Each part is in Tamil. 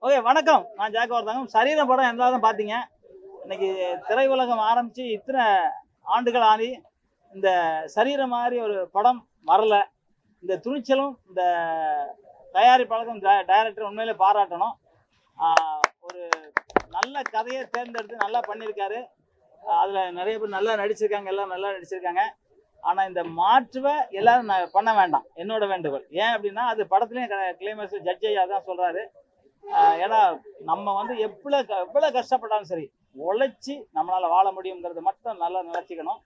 ஓகே, வணக்கம். நான் ஜாக்கவர்தங்கம். சரீரம் படம் எல்லாரும் பார்த்தீங்க. இன்னைக்கு திரையுலகம் ஆரம்பிச்சு இத்தனை ஆண்டுகள் ஆகி இந்த சரீரம் மாதிரி ஒரு படம் வரல. இந்த துணிச்சலும் இந்த தயாரிப்பாளருக்கும் டைரக்டர் உண்மையிலே பாராட்டணும். ஒரு நல்ல கதையை தேர்ந்தெடுத்து நல்லா பண்ணியிருக்காரு. அதில் நிறைய பேர் நல்லா நடிச்சிருக்காங்க, எல்லாம் நல்லா நடிச்சிருக்காங்க. ஆனால் இந்த மாற்றுவை எல்லாரும் பண்ண வேண்டாம், என்னோட வேண்டுகோள். ஏன் அப்படின்னா அது படத்துலேயும் கிளைமேக்ஸ் ஜட்ஜ் ஐயா தான் சொல்கிறாரு. ஏன்னா நம்ம எவ்வளோ கஷ்டப்பட்டாலும் சரி உழைச்சி நம்மளால் வாழ முடியுங்கிறது மட்டும் நல்லா நினச்சிக்கணும்.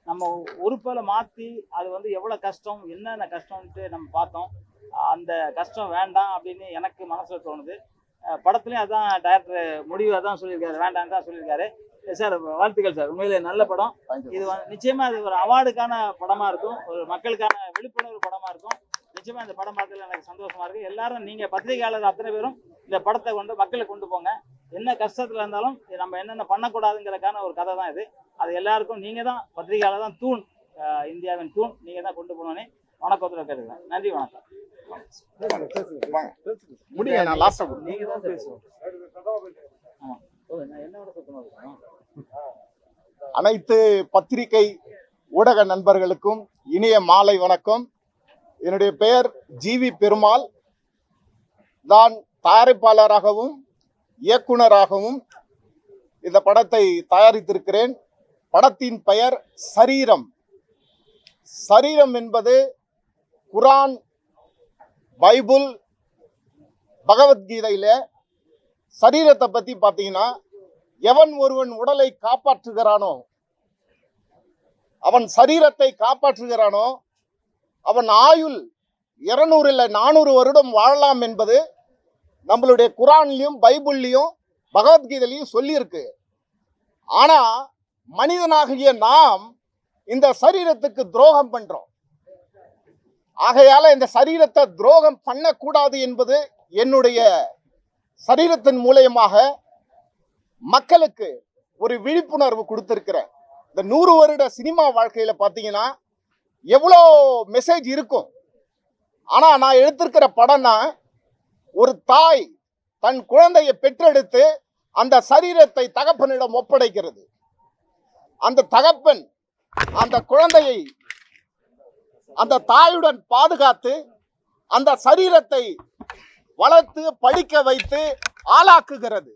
நம்ம உறுப்பில் மாற்றி அது எவ்வளோ கஷ்டம், என்னென்ன கஷ்டம்ன்ட்டு நம்ம பார்த்தோம். அந்த கஷ்டம் வேண்டாம் அப்படின்னு எனக்கு மனசில் தோணுது. படத்துலேயும் அதான் டைரக்டர் முடிவு அதான் சொல்லியிருக்காரு, வேண்டாம் தான் சொல்லியிருக்காரு. சார் வாழ்த்துக்கள் சார், உண்மையிலே நல்ல படம். இது நிச்சயமாக அது ஒரு அவார்டுக்கான படமாக இருக்கும், ஒரு மக்களுக்கான விழிப்புணர்வு படமாக இருக்கும். நிச்சயமாக இந்த படம் பார்த்ததுல எனக்கு சந்தோஷமா இருக்கு. எல்லாரும் நீங்கள் பத்திரிகையாளர் அத்தனை பேரும் இந்த படத்தை மக்களுக்கு கொண்டு போங்க. என்ன கஷ்டத்தில் இருந்தாலும் நம்ம என்னென்ன பண்ணக்கூடாதுங்கிறதுக்கான ஒரு கதை தான் இது. அது எல்லாருக்கும் நீங்கள் தான் பத்திரிகையாளர் தான் தூண், இந்தியாவின் தூண். நீங்கள் தான் கொண்டு போகணுன்னே வணக்கத்தில் கேட்டுக்கிறேன். நன்றி, வணக்கம். அனைத்து பத்திரிகை ஊடக நண்பர்களுக்கும் இனிய மாலை வணக்கம். என்னுடைய பெயர் ஜிவி பெருமாள். நான் தயாரிப்பாளராகவும் இயக்குனராகவும் இந்த படத்தை தயாரித்திருக்கிறேன். படத்தின் பெயர் சரீரம். சரீரம் என்பது குரான், பைபிள், பகவத்கீதையில சரீரத்தை பத்தி பார்த்தீங்கன்னா, எவன் ஒருவன் உடலை காப்பாற்றுகிறானோ, அவன் சரீரத்தை காப்பாற்றுகிறானோ அவன் ஆயுள் 200 இல்லை 400 வருடம் வாழலாம் என்பது நம்மளுடைய குரான்லையும் பைபிள்லையும் பகவத்கீதையிலையும் சொல்லியிருக்கு. ஆனா மனிதனாகிய நாம் இந்த சரீரத்துக்கு துரோகம் பண்றோம். ஆகையால இந்த சரீரத்தை துரோகம் பண்ணக்கூடாது என்பது என்னுடைய சரீரத்தின் மூலயமாக மக்களுக்கு ஒரு விழிப்புணர்வு கொடுத்திருக்கிறேன். இந்த 100 வருட சினிமா வாழ்க்கையில பார்த்தீங்கன்னா எவ்வளோ மெசேஜ் இருக்கும். ஆனா நான் எடுத்திருக்கிற படம்னா, ஒரு தாய் தன் குழந்தையை பெற்றெடுத்து அந்த சரீரத்தை தகப்பனிடம் ஒப்படைக்கிறது. அந்த தகப்பன் அந்த குழந்தையை அந்த தாயுடன் பாதுகாத்து அந்த சரீரத்தை வளர்த்து படிக்க வைத்து ஆளாக்குகிறது.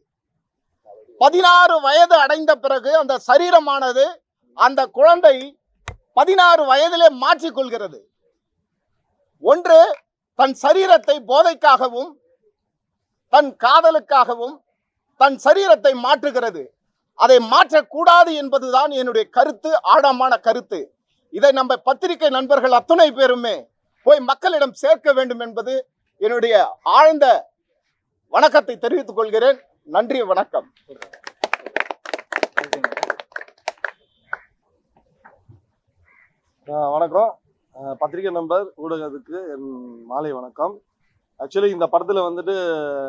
16 வயது அடைந்த பிறகு அந்த சரீரமானது அந்த குழந்தை 16 வயதிலே மாற்றிக்கொள்கிறது. ஒன்று, தன் சரீரத்தை போதைக்காகவும் தன் காதலுக்காகவும் தன் சரீரத்தை மாற்றுகிறது. அதை மாற்றக்கூடாது என்பதுதான் என்னுடைய கருத்து, ஆழமான கருத்து. இதை நம்ம பத்திரிகை நண்பர்கள் அத்தனை பேருமே போய் மக்களிடம் சேர்க்க வேண்டும் என்பது என்னுடைய ஆழ்ந்த வணக்கத்தை தெரிவித்துக் கொள்கிறேன். நன்றி, வணக்கம். வணக்கம். பத்திரிகை நண்பர் ஊடகத்துக்கு என் மாலை வணக்கம். ஆக்சுவலி இந்த படத்தில்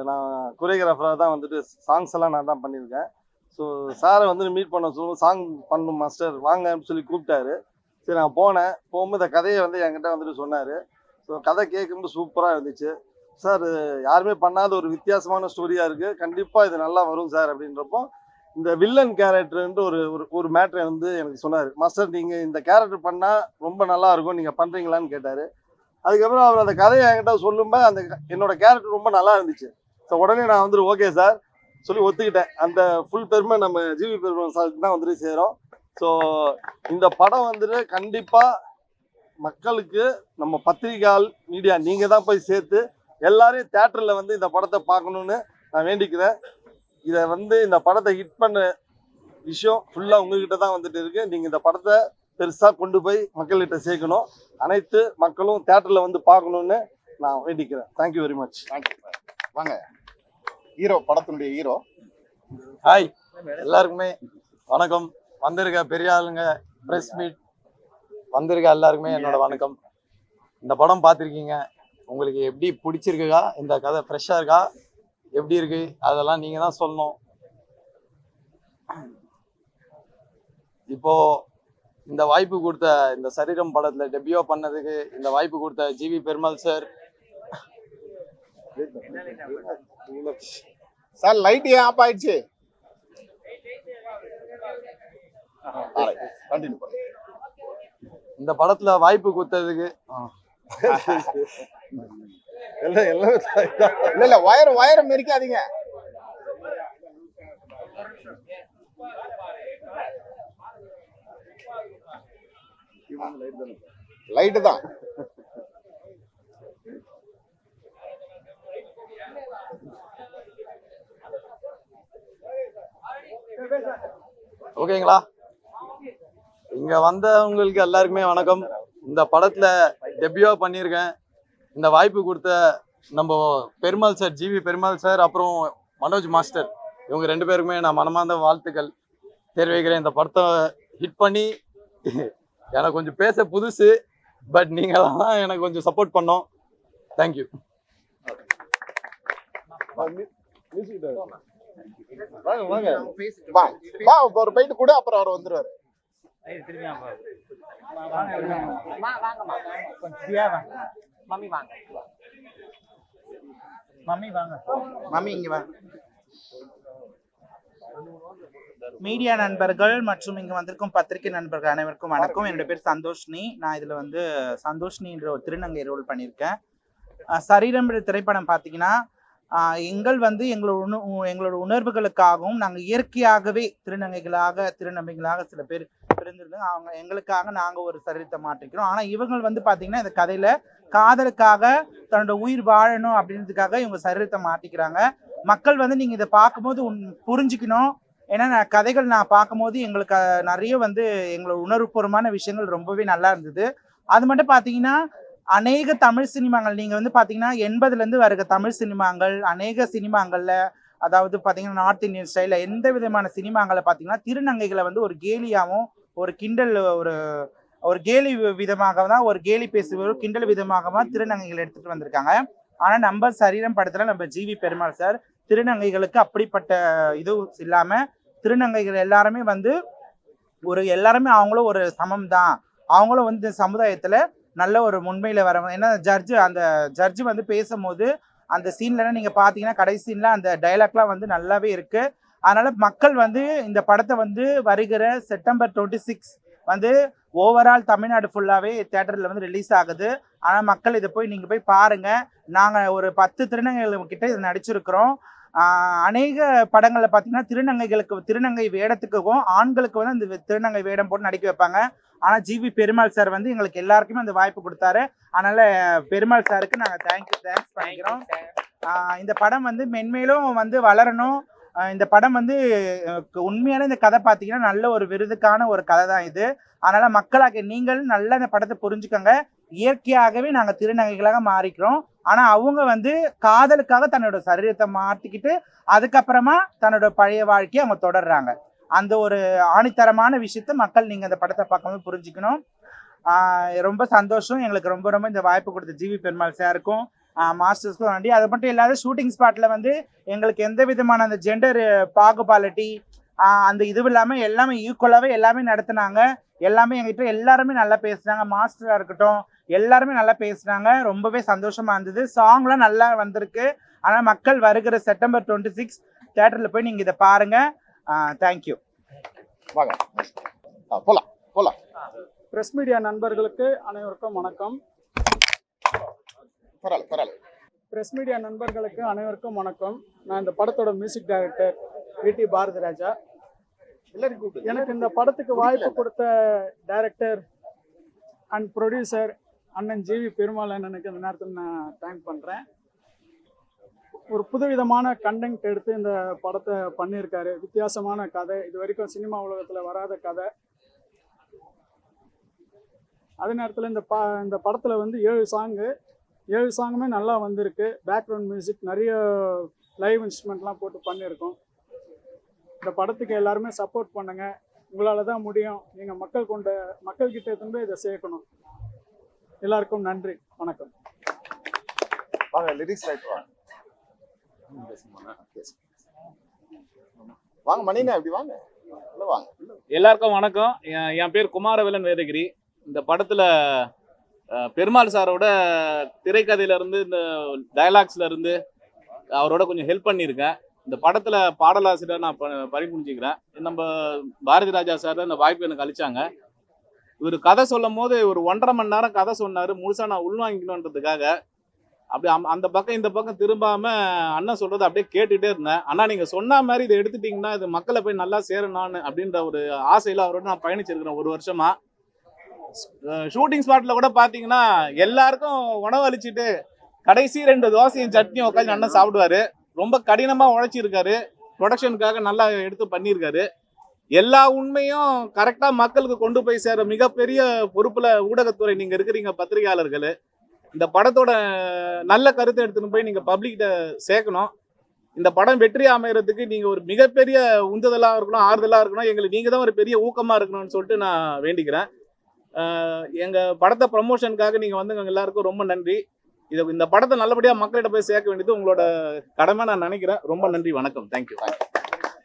நான் கொரியோகிராஃபராக தான் சாங்ஸ் எல்லாம் நான் தான் பண்ணியிருக்கேன். ஸோ சாரை மீட் பண்ண சாங் பண்ணும் மாஸ்டர் வாங்க அப்படின்னு சொல்லி கூப்பிட்டாரு. சரி, நான் போகும்போது இந்த கதையை என்கிட்ட சொன்னார். ஸோ கதை கேட்கும்போது சூப்பராக இருந்துச்சு. சார், யாருமே பண்ணாத ஒரு வித்தியாசமான ஸ்டோரியாக இருக்குது, கண்டிப்பாக இது நல்லா வரும் சார் அப்படின்றப்போ இந்த வில்லன் கேரக்டர்ன்ற ஒரு மேட்ரை எனக்கு சொன்னார். மாஸ்டர், நீங்கள் இந்த கேரக்டர் பண்ணால் ரொம்ப நல்லா இருக்கும், நீங்கள் பண்ணுறீங்களான்னு கேட்டார். அதுக்கப்புறம் அவர் அந்த கதையை என்கிட்ட சொல்லும்போது என்னோட கேரக்டர் ரொம்ப நல்லா இருந்துச்சு. ஸோ உடனே நான் ஓகே சார் சொல்லி ஒத்துக்கிட்டேன். அந்த ஃபுல் பெருமை நம்ம ஜிவி பெருமாள் சாருக்கு தான் சேரும். ஸோ இந்த படம் கண்டிப்பாக மக்களுக்கு நம்ம பத்திரிகையால் மீடியா நீங்கள் தான் போய் சேர்த்து எல்லாரையும் தேட்டரில் இந்த படத்தை பார்க்கணுன்னு நான் வேண்டிக்கிறேன். இதை இந்த படத்தை ஹிட் பண்ண விஷயம் ஃபுல்லாக உங்ககிட்ட தான் இருக்கு. நீங்கள் இந்த படத்தை பெருசாக கொண்டு போய் மக்கள்கிட்ட சேர்க்கணும். அனைத்து மக்களும் தேட்டரில் பார்க்கணுன்னு நான் வேண்டிக்கிறேன். Thank you very much. Thank you sir. வாங்க, ஹீரோ, படத்தினுடைய ஹீரோ. ஹாய், எல்லாருக்குமே வணக்கம். வந்திருக்க பெரிய ஆளுங்க, ப்ரெஸ் மீட் வந்திருக்க எல்லாருக்குமே என்னோட வணக்கம். இந்த படம் பார்த்துருக்கீங்க, உங்களுக்கு எப்படி பிடிச்சிருக்குக்கா? இந்த கதை ஃப்ரெஷ்ஷாக இருக்கா, எப்படி இருக்கு, அதெல்லாம் நீங்கள் தான் சொல்லணும். இப்போ இந்த வாய்ப்பு கொடுத்த, இந்த சரீரம் படத்தில் டெபியூ பண்ணதுக்கு இந்த வாய்ப்பு கொடுத்த GV Perumal sir, sir light ஏன் ஆஃப் ஆயிடுச்சு? கண்டினியூ பண்ணுங்க. இந்த படத்துல வாய்ப்பு கொடுத்ததுக்கு இல்ல வயரை மெரிக்காதீங்க. லைட்டு தான். ஓகேங்களா? இங்க வந்தவங்களுக்கு எல்லாருக்குமே வணக்கம். இந்த படத்துல டெபியூ பண்ணியிருக்கேன். இந்த வாய்ப்பு கொடுத்த நம்ம பெருமாள் சார், ஜிவி பெருமாள் சார், அப்புறம் மனோஜ் மாஸ்டர், இவங்க 2 பேருக்குமே நான் மனமார்ந்த வாழ்த்துக்கள் தெரிவிக்கிறேன். இந்த படத்தை ஹிட் பண்ணி எனக்கு கொஞ்சம் பேச புதுசு, பட் நீங்களாம் தான் எனக்கு கொஞ்சம் சப்போர்ட் பண்ணோம். தேங்க்யூ. ஒரு பைட்டு கூட அப்புறம் அவர் வந்துருவாரு. மம்மி இங்க வாங்க. மீடியா நண்பர்கள் மற்றும் இங்க வந்திருக்கும் பத்திரிகை நண்பர்கள் அனைவருக்கும் வணக்கம். என்னோட பேர் சந்தோஷ்னி. நான் இதுல வந்து சந்தோஷ்னின்ற ஒரு திருநங்கை ரோல் பண்ணியிருக்கேன். சரீரம் திரைப்படம் பார்த்தீங்கன்னா எங்கள் வந்து எங்களோட உணர்வுகளுக்காகவும் நாங்கள் இயற்கையாகவே திருநங்கைகளாக சில பேர் பிறந்திருந்தாங்க. அவங்க எங்களுக்காக நாங்கள் ஒரு சரீரத்தை மாற்றிக்கிறோம். ஆனால் இவங்க வந்து பார்த்தீங்கன்னா இந்த கதையில காதலுக்காக தன்னோட உயிர் வாழணும் அப்படின்றதுக்காக இவங்க சரீரத்தை மாற்றிக்கிறாங்க. மக்கள் வந்து நீங்கள் இதை பார்க்கும்போது புரிஞ்சுக்கணும். ஏன்னா கதைகள் நான் பார்க்கும்போது எங்களுக்கு நிறைய வந்து எங்களோட உணர்வுபூர்வமான விஷயங்கள் ரொம்பவே நல்லா இருந்தது. அது மட்டும் பார்த்தீங்கன்னா அநேக தமிழ் சினிமாங்கள் நீங்கள் வந்து பார்த்தீங்கன்னா 80லேருந்து வருக தமிழ் சினிமாங்கள் அநேக சினிமாங்களில், அதாவது பார்த்தீங்கன்னா நார்த் இந்தியன் ஸ்டைலில் எந்த விதமான சினிமாங்களை பார்த்தீங்கன்னா திருநங்கைகளை வந்து ஒரு கேலியாகவும் ஒரு கிண்டல் ஒரு கேலி விதமாக தான், ஒரு கேலி பேசுவோம் கிண்டல் விதமாக திருநங்கைகள் எடுத்துகிட்டு வந்திருக்காங்க. ஆனால் நம்ம சரீரம் படத்தில் நம்ம ஜிவி பெருமாள் சார் திருநங்கைகளுக்கு அப்படிப்பட்ட இது இல்லாமல் திருநங்கைகள் எல்லாருமே வந்து எல்லாருமே அவங்களும் ஒரு சமம் தான், அவங்களும் வந்து சமுதாயத்தில் நல்ல ஒரு முன்மையில வர. ஏன்னா அந்த ஜட்ஜு வந்து பேசும்போது அந்த சீன்லாம் நீங்க பாத்தீங்கன்னா கடைசி சீன்ல அந்த டைலாக்லாம் வந்து நல்லாவே இருக்கு. அதனால மக்கள் வந்து இந்த படத்தை வந்து வருகிற செப்டம்பர் 26 வந்து ஓவரால் தமிழ்நாடு ஃபுல்லாவே தியேட்டர்ல வந்து ரிலீஸ் ஆகுது. ஆனா மக்கள் இதை நீங்க போய் பாருங்க. நாங்க ஒரு 10 திருநங்கைகள் கிட்ட இதை நடிச்சிருக்கிறோம். அநேக படங்கள்ல பாத்தீங்கன்னா திருநங்கை வேடத்துக்கும் ஆண்களுக்கு வந்து அந்த திருநங்கை வேடம் போட்டு நடிக்க வைப்பாங்க. ஆனா ஜிவி பெருமாள் சார் வந்து எங்களுக்கு எல்லாருக்குமே அந்த வாய்ப்பு கொடுத்தாரு. அதனால பெருமாள் சாருக்கு நாங்க தேங்க்ஸ் பண்ணிக்கிறோம். இந்த படம் வந்து மென்மேலும் வந்து வளரணும். இந்த படம் வந்து உண்மையான இந்த கதை பார்த்தீங்கன்னா நல்ல ஒரு விருதுக்கான ஒரு கதை தான் இது. அதனால மக்களாக நீங்கள் நல்ல இந்த படத்தை புரிஞ்சுக்கோங்க. இயற்கையாகவே நாங்கள் திருநங்கைகளாக மாறிக்கிறோம். ஆனால் அவங்க வந்து காதலுக்காக தன்னோட சரீரத்தை மாற்றிக்கிட்டு அதுக்கப்புறமா தன்னோட பழைய வாழ்க்கையை அவங்க தொடர்றாங்க. அந்த ஒரு ஆணித்தரமான விஷயத்த மக்கள் நீங்கள் இந்த படத்தை பார்க்கும்போது புரிஞ்சுக்கணும். ரொம்ப சந்தோஷம். எங்களுக்கு ரொம்ப ரொம்ப இந்த வாய்ப்பு கொடுத்த ஜிவி பெருமாள் சாருக்கும் மாஸ்டர்ஸ்க்கும் நன்றி. அது மட்டும் இல்லாத ஷூட்டிங் ஸ்பாட்டில் வந்து எங்களுக்கு எந்த விதமான அந்த ஜெண்டர் பாகுபாலிட்டி அந்த இது இல்லாமல் எல்லாமே ஈக்குவலாகவே எல்லாமே நடத்துனாங்க. எல்லாமே எங்ககிட்ட எல்லாருமே நல்லா பேசுனாங்க. மாஸ்டராக இருக்கட்டும் எல்லாருமே நல்லா பேசுனாங்க. ரொம்பவே சந்தோஷமா இருந்தது. சாங்லாம் நல்லா வந்திருக்கு. ஆனால் மக்கள் வருகிற செப்டம்பர் 26 தியேட்டரில் போய் நீங்கள் இதை பாருங்க. தேங்க்யூ. வாங்க போலாம். பிரஸ் மீடியா நண்பர்களுக்கு அனைவருக்கும் வணக்கம். பிரஸ் மீடியா நண்பர்களுக்கு அனைவருக்கும் வணக்கம். நான் இந்த படத்தோட மியூசிக் டைரக்டர் வி.டி. பாரதிராஜா. எனக்கு இந்த படத்துக்கு வாய்ப்பு கொடுத்த டைரக்டர் அண்ட் ப்ரொடியூசர் அண்ணன் ஜிவி பெருமாள் அண்ணனுக்கு இந்த நேரத்தில் நான் தேங்க் பண்ணுறேன். ஒரு புதுவிதமான கண்டென்ட் எடுத்து இந்த படத்தை பண்ணியிருக்காரு. வித்தியாசமான கதை, இது வரைக்கும் சினிமா உலகத்தில் வராத கதை. அதே நேரத்தில் இந்த படத்தில் வந்து 7 சாங்குமே நல்லா வந்திருக்கு. பேக்ரவுண்ட் மியூசிக் நிறைய லைவ் இன்ஸ்ட்ருமெண்ட்லாம் போட்டு பண்ணியிருக்கோம். இந்த படத்துக்கு எல்லாருமே சப்போர்ட் பண்ணுங்க. உங்களால் தான் முடியும். நீங்கள் மக்கள்கிட்ட எடுத்துன்னு போய் இதை சேர்க்கணும். எல்லாருக்கும் நன்றி, வணக்கம். வாங்க லிரிக்ஸ் ரைட் வாங்க மணினா இப்படி வாங்க. எல்லாருக்கும் வணக்கம். என் பேர் குமாரவேலன் வேதகிரி. இந்த படத்துல பெருமாள் சாரோட திரைக்கதையில இருந்து இந்த டயலாக்ஸ்ல இருந்து அவரோட கொஞ்சம் ஹெல்ப் பண்ணியிருக்கேன். இந்த படத்துல பாடலாசிரியர் நான் பறிமுடிஞ்சுக்கிறேன். நம்ம பாரதி ராஜா சார் தான் இந்த வாய்ப்பு எனக்கு அளிச்சாங்க. இவர் கதை சொல்லும் போது ஒரு 1.5 மணி நேரம் கதை சொன்னாரு. முழுசா நான் உள்வாங்கிக்கணுன்றதுக்காக அப்படி அந்த பக்கம் இந்த பக்கம் திரும்பாம அண்ணன் சொல்றது அப்படியே கேட்டுட்டே இருந்தேன். அண்ணா நீங்க சொன்ன மாதிரி இதை எடுத்துட்டீங்கன்னா இது மக்களை போய் நல்லா சேரணும்னு அப்படின்ற ஒரு ஆசையில அவரோட நான் பயணிச்சிருக்கிறேன் 1 வருஷமா. ஷூட்டிங் ஸ்பாட்ல கூட பாத்தீங்கன்னா எல்லாருக்கும் உணவு அளிச்சுட்டு கடைசி 2 தோசையும் சட்னியும் உட்காந்து அண்ணன் சாப்பிடுவாரு. ரொம்ப கடினமா உழைச்சிருக்காரு. ப்ரொடக்ஷனுக்காக நல்லா எடுத்து பண்ணியிருக்காரு. எல்லா உண்மையும் கரெக்டா மக்களுக்கு கொண்டு போய் சேர மிகப்பெரிய பொறுப்புல ஊடகத்துறை நீங்க இருக்கிறீங்க பத்திரிகையாளர்கள். இந்த படத்தோட நல்ல கருத்தை எடுத்துன்னு போய் நீங்க பப்ளிக்கிட்ட சேர்க்கணும். இந்த படம் வெற்றி அமையறதுக்கு நீங்க ஒரு மிகப்பெரிய உந்துதலா இருக்கணும், ஆறுதலா இருக்கணும். எங்களுக்கு நீங்க தான் ஒரு பெரிய ஊக்கமா இருக்கணும்னு சொல்லிட்டு நான் வேண்டிக்கிறேன். எங்க படத்தை ப்ரமோஷனுக்காக நீங்க வந்து எல்லாருக்கும் ரொம்ப நன்றி. இந்த படத்தை நல்லபடியா மக்களிடம் போய் சேர்க்க வேண்டியது உங்களோட கடமை நான் நினைக்கிறேன். ரொம்ப நன்றி, வணக்கம், தேங்க்யூ.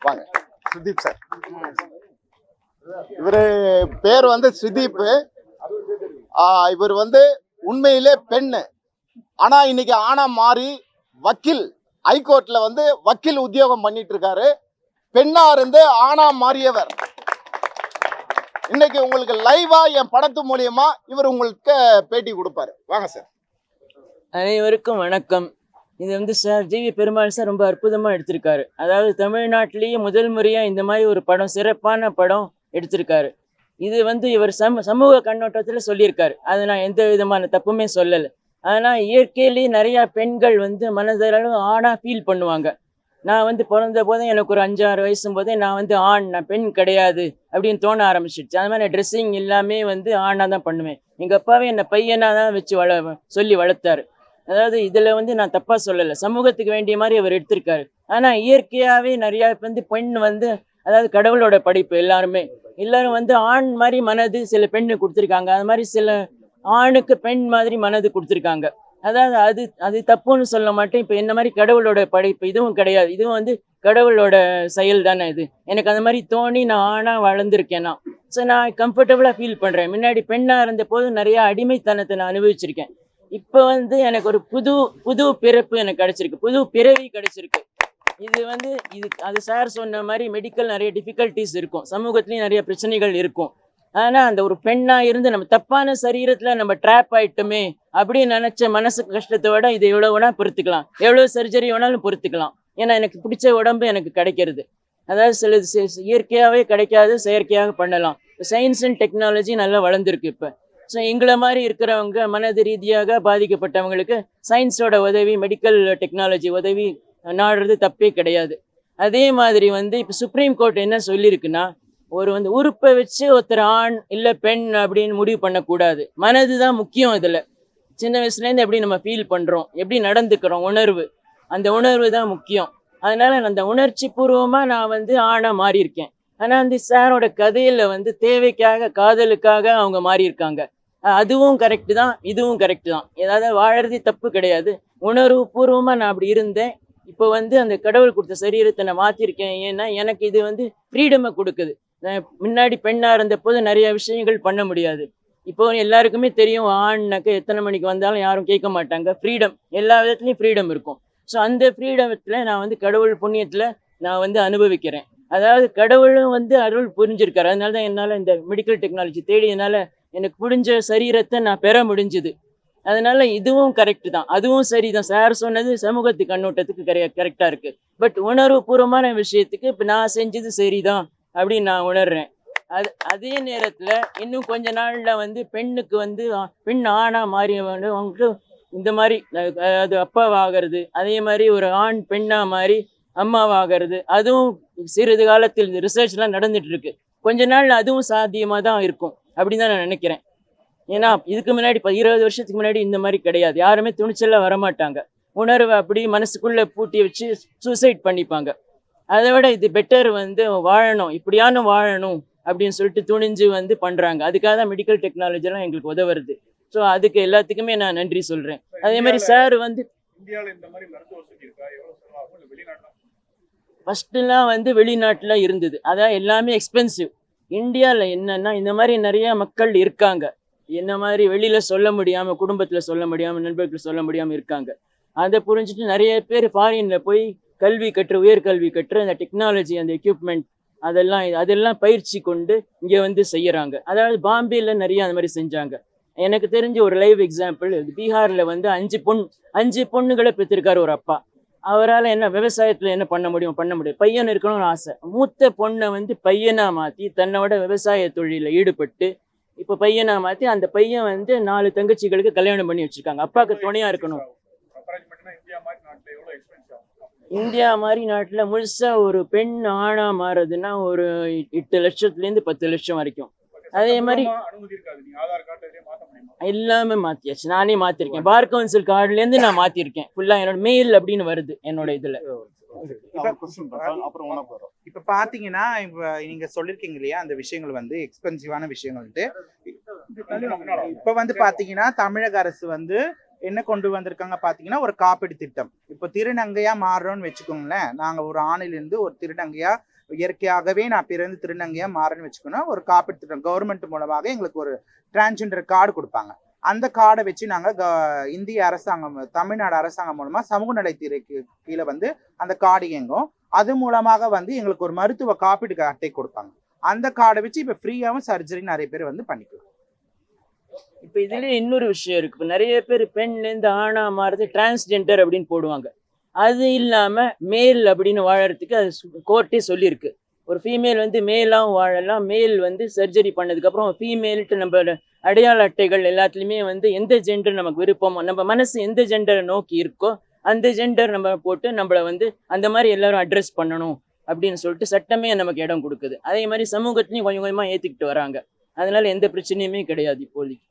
வாங்க சுதீப் சார். இவரு பேர் வந்து சுதீப். இவர் வந்து உண்மையிலே பெண்ணு, ஆனா இன்னைக்கு ஆனா மாறி வக்கீல், ஹைகோர்ட்ல வந்து வக்கீல் உத்தியோகம் பண்ணிட்டு இருக்காரு. பெண்ணா இருந்து ஆனா மாறியவர். இன்னைக்கு உங்களுக்கு லைவா என் படத்து மூலியமா இவர் உங்களுக்கு பேட்டி கொடுப்பாரு. வாங்க சார். அனைவருக்கும் வணக்கம். இது வந்து சார் ஜிவி பெருமாள் சார் ரொம்ப அற்புதமாக எடுத்திருக்காரு. அதாவது தமிழ்நாட்டிலேயே முதல் முறையாக இந்த மாதிரி ஒரு படம், சிறப்பான படம் எடுத்திருக்காரு. இது வந்து இவர் சமூக கண்ணோட்டத்தில் சொல்லியிருக்காரு. அது நான் எந்த விதமான தப்புமே சொல்லலை. ஆனால் இயற்கையிலேயே நிறையா பெண்கள் வந்து மனதளவு ஆணாக ஃபீல் பண்ணுவாங்க. நான் வந்து பிறந்த போதே எனக்கு ஒரு 5-6 வயசும் போதே நான் வந்து நான் பெண் கிடையாது அப்படின்னு தோண ஆரம்பிச்சிடுச்சு. அது மாதிரி ட்ரெஸ்ஸிங் எல்லாமே வந்து ஆணாக தான் பண்ணுவேன். எங்கள் அப்பாவே என்னை பையனாக தான் வச்சு சொல்லி வளர்த்தாரு. அதாவது இதில் வந்து நான் தப்பாக சொல்லலை, சமூகத்துக்கு வேண்டிய மாதிரி அவர் எடுத்திருக்காரு. ஆனால் இயற்கையாகவே நிறையா வந்து பெண் வந்து, அதாவது கடவுளோட படைப்பு எல்லாரும் வந்து ஆண் மாதிரி மனது சில பெண்ணு கொடுத்துருக்காங்க. அது மாதிரி சில ஆணுக்கு பெண் மாதிரி மனது கொடுத்துருக்காங்க. அதாவது அது தப்புன்னு சொல்ல மாட்டேன். இப்போ என்ன மாதிரி கடவுளோட படைப்பு இதுவும் கிடையாது, இதுவும் வந்து கடவுளோட செயல் தானே இது. எனக்கு அந்த மாதிரி தோணி நான் ஆணாக வளர்ந்துருக்கேன்னா ஸோ நான் கம்ஃபர்டபுளாக ஃபீல் பண்ணுறேன். முன்னாடி பெண்ணாக இருந்த போது நிறையா அடிமைத்தனத்தை நான் அனுபவிச்சிருக்கேன். இப்போ வந்து எனக்கு ஒரு புது பிறப்பு எனக்கு கிடைச்சிருக்கு, புது பிறவி கிடைச்சிருக்கு. இது வந்து அது சார் சொன்ன மாதிரி மெடிக்கல் நிறைய டிஃபிகல்ட்டிஸ் இருக்கும், சமூகத்துலேயும் நிறைய பிரச்சனைகள் இருக்கும். ஆனால் அந்த ஒரு பெண்ணாக இருந்து நம்ம தப்பான சரீரத்தில் நம்ம ட்ராப் ஆகிட்டோமே அப்படின்னு நினச்ச மனசு கஷ்டத்தை விட இது எவ்வளோ வேணால் பொறுத்துக்கலாம், எவ்வளோ சர்ஜரி வேணாலும் பொறுத்துக்கலாம். ஏன்னா எனக்கு பிடிச்ச உடம்பு எனக்கு கிடைக்கிறது. அதாவது சில இயற்கையாகவே கிடைக்காது, செயற்கையாக பண்ணலாம். சயின்ஸ் அண்ட் டெக்னாலஜி நல்லா வளர்ந்துருக்கு இப்போ. ஸோ எங்களை மாதிரி இருக்கிறவங்க மனது ரீதியாக பாதிக்கப்பட்டவங்களுக்கு சயின்ஸோட உதவி, மெடிக்கல் டெக்னாலஜி உதவி நாடுறது தப்பே கிடையாது. அதே மாதிரி வந்து இப்போ சுப்ரீம் கோர்ட் என்ன சொல்லியிருக்குன்னா, ஒரு வந்து உறுப்பை வச்சு ஒருத்தர் ஆண் இல்லை பெண் அப்படின்னு முடிவு பண்ணக்கூடாது. மனது தான் முக்கியம். இதில் சின்ன வயசுலேருந்து எப்படி நம்ம ஃபீல் பண்ணுறோம், எப்படி நடந்துக்கிறோம், அந்த உணர்வு தான் முக்கியம். அதனால் அந்த உணர்ச்சி பூர்வமாக நான் வந்து ஆணாக மாறியிருக்கேன். ஆனால் அந்த சாரோட கதையில் வந்து தேவைக்காக, காதலுக்காக அவங்க மாறியிருக்காங்க. அதுவும் கரெக்டு தான், இதுவும் கரெக்டு தான். ஏதாவது வாழறது தப்பு கிடையாது. உணர்வு பூர்வமாக நான் அப்படி இருந்தேன். இப்போ வந்து அந்த கடவுள் கொடுத்த சரீரத்தை நான் மாற்றிருக்கேன். ஏன்னா எனக்கு இது வந்து ஃப்ரீடமை கொடுக்குது. முன்னாடி பெண்ணாக இருந்த போது நிறைய விஷயங்கள் பண்ண முடியாது. இப்போ எல்லாருக்குமே தெரியும், ஆண்னாக்க எத்தனை மணிக்கு வந்தாலும் யாரும் கேட்க மாட்டாங்க. ஃப்ரீடம், எல்லா விதத்துலையும் ஃப்ரீடம் இருக்கும். ஸோ அந்த ஃப்ரீடத்தில் நான் வந்து கடவுள் புண்ணியத்தில் நான் வந்து அனுபவிக்கிறேன். அதாவது கடவுளும் வந்து அருள் புரிஞ்சிருக்காரு. அதனால தான் என்னால் இந்த மெடிக்கல் டெக்னாலஜி தேடி என்னால் எனக்கு புரிஞ்ச சரீரத்தை நான் பெற முடிஞ்சுது. அதனால இதுவும் கரெக்டு தான், அதுவும் சரி தான். சார் சொன்னது சமூகத்து கண்ணோட்டத்துக்கு கரெக்டாக இருக்குது. பட் உணர்வு பூர்வமான விஷயத்துக்கு இப்போ நான் செஞ்சது சரிதான் அப்படின்னு நான் உணர்றேன். அதே நேரத்தில் இன்னும் கொஞ்ச நாளில் வந்து பெண்ணுக்கு வந்து பெண் ஆணாக மாறி அவங்களுக்கு இந்த மாதிரி அது அப்பாவாகிறது, அதே மாதிரி ஒரு ஆண் பெண்ணாக மாறி அம்மாவாகிறது, அதுவும் சிறிது காலத்தில் ரிசர்ச்லாம் நடந்துட்டு இருக்கு. கொஞ்ச நாள் அதுவும் சாத்தியமாக தான் இருக்கும் அப்படின்னு தான் நான் நினைக்கிறேன். ஏன்னா இதுக்கு முன்னாடி 20 வருஷத்துக்கு முன்னாடி இந்த மாதிரி கிடையாது. யாருமே துணிச்சலாக வரமாட்டாங்க. உணர்வை அப்படி மனசுக்குள்ளே பூட்டி வச்சு சூசைட் பண்ணிப்பாங்க. அதை விட இது பெட்டர், வந்து வாழணும், இப்படியான வாழணும் அப்படின்னு சொல்லிட்டு துணிஞ்சு வந்து பண்ணுறாங்க. அதுக்காக தான் மெடிக்கல் டெக்னாலஜிலாம் எங்களுக்கு உதவுறது. ஸோ அதுக்கு எல்லாத்துக்குமே நான் நன்றி சொல்கிறேன். அதே மாதிரி சார் வந்து ஃபஸ்ட்டுலாம் வந்து வெளிநாட்டில் இருந்தது, அதான் எல்லாமே எக்ஸ்பென்சிவ். இந்தியாவில் என்னன்னா இந்த மாதிரி நிறைய மக்கள் இருக்காங்க, என்ன மாதிரி வெளியில் சொல்ல முடியாமல், குடும்பத்தில் சொல்ல முடியாமல், நண்பர்கள் சொல்ல முடியாமல் இருக்காங்க. அதை புரிஞ்சுட்டு நிறைய பேர் ஃபாரினில் போய் கல்வி கற்று உயர்கல்வி கற்று அந்த டெக்னாலஜி அந்த எக்யூப்மெண்ட் அதெல்லாம் பயிற்சி கொண்டு இங்கே வந்து செய்யறாங்க. அதாவது பாம்பேல நிறைய அந்த மாதிரி செஞ்சாங்க. எனக்கு தெரிஞ்ச ஒரு லைவ் எக்ஸாம்பிள், பீகார்ல வந்து 5 பொண்ணுகளை பெற்றிருக்காரு ஒரு அப்பா. அவரால் என்ன விவசாயத்துல என்ன பண்ண முடியும்? பையன் இருக்கணும்னு ஆசை. மூத்த பொண்ணை வந்து பையனா மாத்தி தன்னோட விவசாய தொழில ஈடுபட்டு இப்ப பையனா மாத்தி அந்த பையன் வந்து 4 தங்கச்சிகளுக்கு கல்யாணம் பண்ணி வச்சிருக்காங்க. அப்பாவுக்கு துணையா இருக்கணும். இந்தியா மாதிரி நாட்டுல முழுசா ஒரு பெண் ஆணா மாறுறதுன்னா ஒரு 8 லட்சத்துல இருந்து 10 லட்சம் வரைக்கும். அதே மாதிரி எல்லாமே மாத்தியாச்சு. நானே மாத்திருக்கேன். பார் கவுன்சில் கார்டுல இருந்து நான் மாத்திருக்கேன். ஃபுல்லா என்னோட மெயில் அப்படின்னு வருது என்னோட இதுல. இப்ப பாத்தீங்கன்னா இப்ப நீங்க சொல்லிருக்கீங்க இல்லையா அந்த விஷயங்கள் வந்து எக்ஸ்பென்சிவான விஷயங்கள்ட்டு. இப்ப வந்து பாத்தீங்கன்னா தமிழக அரசு வந்து என்ன கொண்டு வந்திருக்காங்க பாத்தீங்கன்னா ஒரு காப்பீடு திட்டம். இப்ப திருநங்கையா மாறுறோம்னு வச்சுக்கோங்களேன். நாங்க ஒரு ஆணிலிருந்து ஒரு திருநங்கையா இயற்கையாகவே நான் பிறந்து திருநங்கையா மாறேன்னு வச்சுக்கோன்னா ஒரு காப்பீடு திட்டம் கவர்மெண்ட் மூலமாக எங்களுக்கு ஒரு டிரான்ஸ்ஜெண்டர் கார்டு கொடுப்பாங்க. அந்த கார்டை வச்சு நாங்க இந்திய அரசாங்கம் தமிழ்நாடு அரசாங்கம் மூலமா சமூக நலத்துறைக்கு கீழே வந்து அந்த கார்டு இயங்கும். அது மூலமாக வந்து எங்களுக்கு ஒரு மருத்துவ காப்பீடு அட்டை கொடுப்பாங்க. அந்த கார்டை வச்சு இப்ப ஃப்ரீயாவும் சர்ஜரி நிறைய பேர் வந்து பண்ணிக்கலாம். இப்ப இதுல இன்னொரு விஷயம் இருக்கு. இப்ப நிறைய பேர் பெண்ல இருந்து ஆணா மாறுறது டிரான்ஸ்ஜெண்டர் அப்படின்னு போடுவாங்க. அது இல்லாம மேல் அப்படின்னு வாழறதுக்கு அது கோர்ட்டே சொல்லியிருக்கு. ஒரு ஃபீமேல் வந்து மேலாவும் வாழலாம். மேல் வந்து சர்ஜரி பண்ணதுக்கு அப்புறம் ஃபீமேல்ட்டு நம்ம அடையாள அட்டைகள் எல்லாத்துலயுமே வந்து எந்த ஜெண்டர் நமக்கு விருப்பமோ, நம்ம மனசு எந்த ஜெண்டரை நோக்கி இருக்கோ அந்த ஜெண்டர் நம்ம போட்டு நம்மளை வந்து அந்த மாதிரி எல்லாரும் அட்ரஸ் பண்ணணும் அப்படின்னு சொல்லிட்டு சட்டமே நமக்கு இடம் கொடுக்குது. அதே மாதிரி சமூகத்திலையும் கொஞ்சம் கொஞ்சமா ஏத்துக்கிட்டு வராங்க. அதனால எந்த பிரச்சனையுமே கிடையாது இப்போதைக்கு.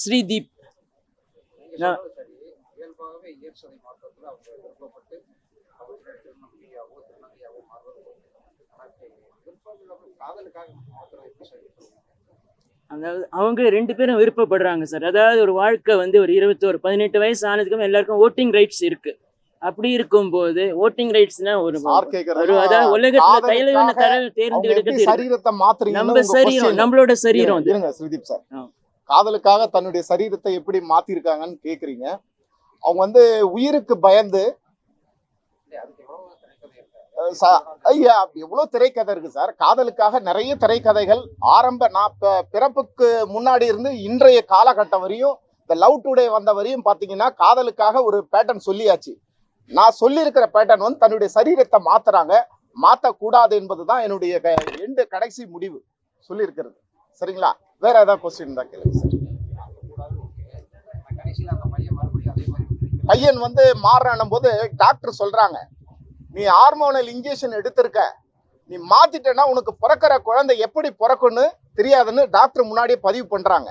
ஸ்ரீதீப் அதாவது அவங்க 2 பேரும் விருப்பப்படுறாங்க சார். அதாவது ஒரு வாழ்க்கை வந்து ஒரு 18 வயசு ஆனதுக்கு எல்லாருக்கும் ஓட்டிங் ரைட்ஸ் இருக்கு. அப்படி இருக்கும்போது ஓட்டிங் ரைட்ஸ்னா ஒரு அதாவது உலகத்துல தலைவனை தேர்ந்தெடுக்கிறது நம்ம சரீரம், நம்மளோட சரீரம். ஸ்ரீதீப் சார், காதலுக்காக தன்னுடைய சரீரத்தை எப்படி மாத்திருக்காங்கன்னு கேக்குறீங்க. அவங்க வந்து உயிருக்கு பயந்து ஐயா எவ்வளவு திரைக்கதை இருக்கு சார். காதலுக்காக நிறைய திரைக்கதைகள் நான் பிறப்புக்கு முன்னாடி இருந்து இன்றைய காலகட்டம் வரையும் இந்த லவ் டுடே வந்த வரையும் பாத்தீங்கன்னா காதலுக்காக ஒரு பேட்டர்ன் சொல்லியாச்சு. நான் சொல்லியிருக்கிற பேட்டர்ன் வந்து தன்னுடைய சரீரத்தை மாத்துறாங்க. மாத்தக்கூடாது என்பதுதான் என்னுடைய கடைசி முடிவு சொல்லியிருக்கிறது. சரிங்களா? வேற ஏதாவது கொஸ்டின் தான் கேளுங்க சார். பையன் வந்து மாறுறானும் போது டாக்டர் சொல்றாங்க, நீ ஹார்மோனல் இன்ஜெக்ஷன் எடுத்திருக்க, நீ மாத்திட்டேன்னா உனக்கு பிறக்கிற குழந்தை எப்படி பிறக்குன்னு தெரியாதுன்னு டாக்டர் முன்னாடியே பதிவு பண்றாங்க.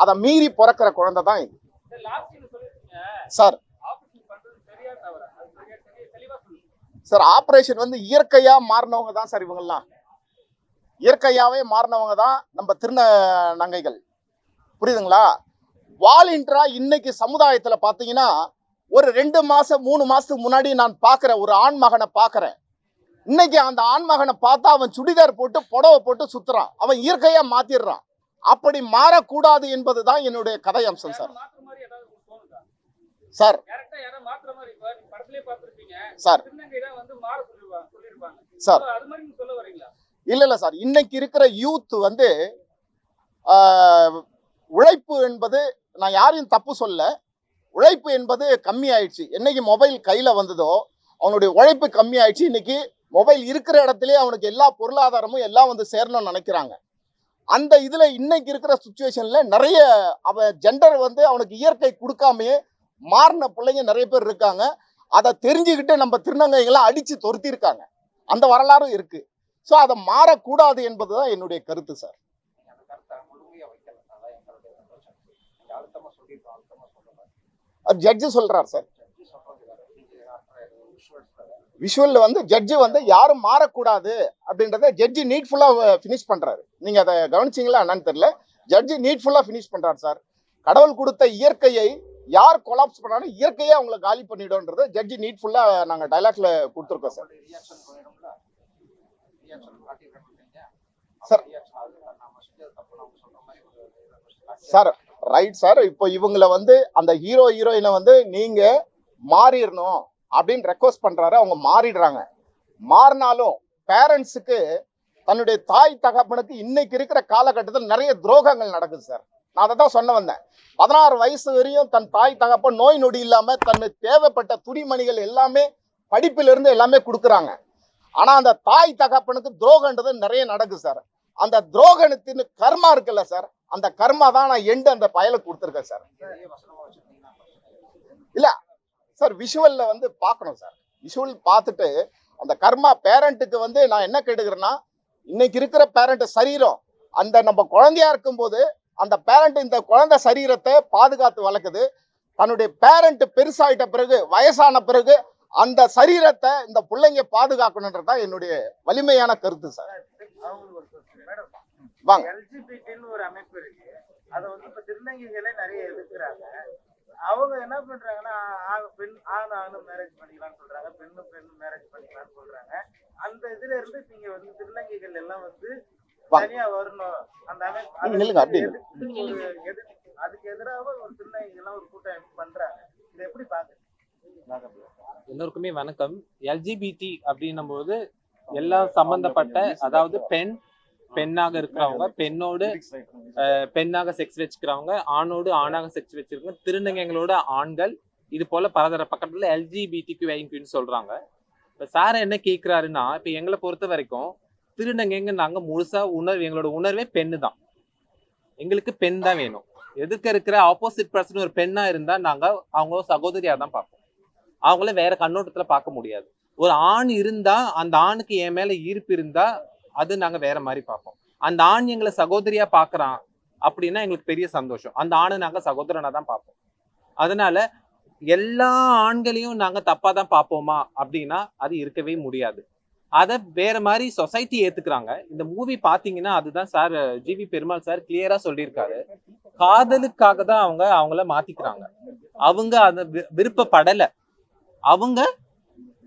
அதை மீறி பிறக்கிற குழந்தை தான் இது சார். சார் ஆபரேஷன் வந்து இயற்கையா மாறினவங்க தான் சார். இவங்கெல்லாம் இயற்கையாவே மாறினவங்க தான் நம்ம திருநங்கைகள். புரியுதுங்களா? வாலண்டியரா இன்னைக்கு சமுதாயத்துல பாத்தீங்கன்னா ஒரு 2 மாசம் 3 மாசத்துக்கு முன்னாடி நான் பாக்குற ஒரு ஆண் மகனை பாக்குறேன். இன்னைக்கு அந்த ஆண் மகனை பார்த்தா அவன் சுடிதார் போட்டு புடவை போட்டு சுத்துறான். அவன் இயற்கையா மாத்திடுறான். அப்படி மாறக்கூடாது என்பதுதான் என்னுடைய கதை அம்சம் சார். சார் சார் சார் இல்ல சார், இன்னைக்கு இருக்கிற யூத் வந்து உழைப்பு என்பது, நான் யாரையும் தப்பு சொல்ல, உழைப்பு என்பது கம்மி ஆயிடுச்சு. என்னைக்கு மொபைல் கையில வந்ததோ அவனுடைய உழைப்பு கம்மி ஆயிடுச்சு. இன்னைக்கு மொபைல் இருக்கிற இடத்துலயே அவனுக்கு எல்லா பொருளாதாரமும் எல்லாம் வந்து சேரணும்னு நினைக்கிறாங்க. அந்த இதுல இன்னைக்கு இருக்கிற சுச்சுவேஷன்ல நிறைய அவன் ஜெண்டர் வந்து அவனுக்கு இயற்கை கொடுக்காமையே மாறின பிள்ளைங்க நிறைய பேர் இருக்காங்க. அதை தெரிஞ்சுக்கிட்டு நம்ம திருநங்கைகளை அடிச்சு துரத்தி இருக்காங்க. அந்த வரலாறும் இருக்கு. ஸோ அதை மாறக்கூடாது என்பதுதான் என்னுடைய கருத்து சார். ஜட்ஜு சொல்றார் சார். விஷுவல்ல வந்து ஜட்ஜு வந்து யாரும் மாறக்கூடாது அப்படின்றத ஜட்ஜி நீட்ஃபுல்லா ஃபினிஷ் பண்றாரு. நீங்க அதை கவனிச்சீங்களா என்னன்னு தெரியல. ஜட்ஜி நீட்ஃபுல்லா ஃபினிஷ் பண்றாரு சார். கடவுள் கொடுத்த இயற்கையை யார் கொலாப்ஸ் பண்ணாலும் இயற்கையை அவங்களை காலி பண்ணிடும்ன்றத ஜட்ஜி நீட்ஃபுல்லா நாங்க டைலாக்ல கொடுத்துருக்கோம் sir. Sir sir right sir. இப்போ இவங்களை வந்து அந்த ஹீரோயினை வந்து நீங்க மாறிடணும், அப்படின்னு ரெக்வஸ்ட் பண்றாரு. அவங்க மாறிடுறாங்க. மாறினாலும் பேரண்ட்ஸுக்கு தன்னுடைய தாய் தகப்பனுக்கு இன்னைக்கு இருக்கிற காலகட்டத்தில் நிறைய துரோகங்கள் நடக்குது சார். நான் அதை தான் சொல்ல வந்தேன். 16 வயசு வரையும் தன் தாய் தகப்பன் நோய் நொடி இல்லாம தன்னுக்கு தேவைப்பட்ட துணிமணிகள் எல்லாமே படிப்பிலிருந்து எல்லாமே கொடுக்குறாங்க. ஆனா அந்த தாய் தகப்பனுக்கு துரோகன்றது நிறைய நடக்குது சார். அந்த துரோகத்தின் கர்மா இருக்குல்ல சார், அந்த கர்மா தான் நான் அந்த பயலுக்கு கொடுத்துருக்கேன் சார். இல்ல சார், விஷுவல்ல வந்து பார்க்கணும் சார். விஷுவல் பார்த்துட்டு அந்த கர்மா பேரண்ட்டுக்கு நான் என்ன கேட்டுக்கிறேன்னா, இன்னைக்கு இருக்கிற பேரண்ட் சரீரம் அந்த நம்ம குழந்தையா இருக்கும்போது அந்த பேரண்ட் இந்த குழந்தை சரீரத்தை பாதுகாத்து வளர்க்குது. தன்னுடைய பேரண்ட் பெருசாயிட்ட பிறகு வயசான பிறகு அந்த சரீரத்தை இந்த பிள்ளைங்க பாதுகாக்கணுன்றதுதான் என்னுடைய வலிமையான கருத்து சார். வாங்க. எல்ஜிபிடின்னு ஒரு அமைப்பு இருக்கு. அதை இப்ப திருநங்கைகளே நிறைய எதிர்க்கிறாங்க. அவங்க என்ன பண்றாங்கன்னா, பெண் ஆணும் மேரேஜ் பண்ணிக்கலாம்னு சொல்றாங்க, பெண்ணும் மேரேஜ் பண்ணிக்கலாம்னு சொல்றாங்க. அந்த இதுல இருந்து நீங்க திருநங்கைகள் எல்லாம் தனியா வரணும். அந்த அமைப்பு அதுக்கு எதிராக ஒரு திருநங்கைகள் எல்லாம் ஒரு கூட்டம் பண்றாங்க. இதை எப்படி பாக்குறீங்க? எல்லோருக்குமே வணக்கம். எல்ஜிபிடி அப்படின்னும் போது எல்லாம் சம்பந்தப்பட்ட, அதாவது பெண்ணாக இருக்கிறவங்க, பெண்ணாக செக்ஸ் வச்சுக்கிறவங்க, ஆணோடு ஆணாக செக்ஸ் வச்சிருக்கவங்க, திருநங்கைகளோட ஆண்கள், இது போல பலதர பக்கத்துல எல்ஜிபிடிக்யூன்னு சொல்றாங்க. இப்ப சார் என்ன கேட்கிறாருன்னா, இப்ப எங்களை பொறுத்த வரைக்கும் திருநங்கைங்க நாங்க முழுசா எங்களோட உணர்வே பெண்ணு தான். எங்களுக்கு பெண் தான் வேணும். எதுக்கு இருக்கிற ஆப்போசிட் பர்சன் ஒரு பெண்ணா இருந்தா நாங்க அவங்க சகோதரியா தான் பார்ப்போம். அவங்கள வேற கண்ணோட்டத்துல பார்க்க முடியாது. ஒரு ஆண் இருந்தா அந்த ஆணுக்கு என் மேல ஈர்ப்பு இருந்தா அது நாங்க வேற மாதிரி பார்ப்போம். அந்த ஆண் எங்களை சகோதரியா பாக்குறான் அப்படின்னா எங்களுக்கு பெரிய சந்தோஷம். அந்த ஆணை நாங்க சகோதரனா தான் பார்ப்போம். அதனால எல்லா ஆண்களையும் நாங்க தப்பா தான் பார்ப்போமா அப்படின்னா அது இருக்கவே முடியாது. அதை வேற மாதிரி சொசைட்டி ஏத்துக்கிறாங்க. இந்த மூவி பாத்தீங்கன்னா அதுதான் சார் ஜிவி பெருமாள் சார் கிளியரா சொல்லியிருக்காரு. காதலுக்காக தான் அவங்கள மாத்திக்கிறாங்க. அவங்க அதை விருப்பப்படல. அவங்க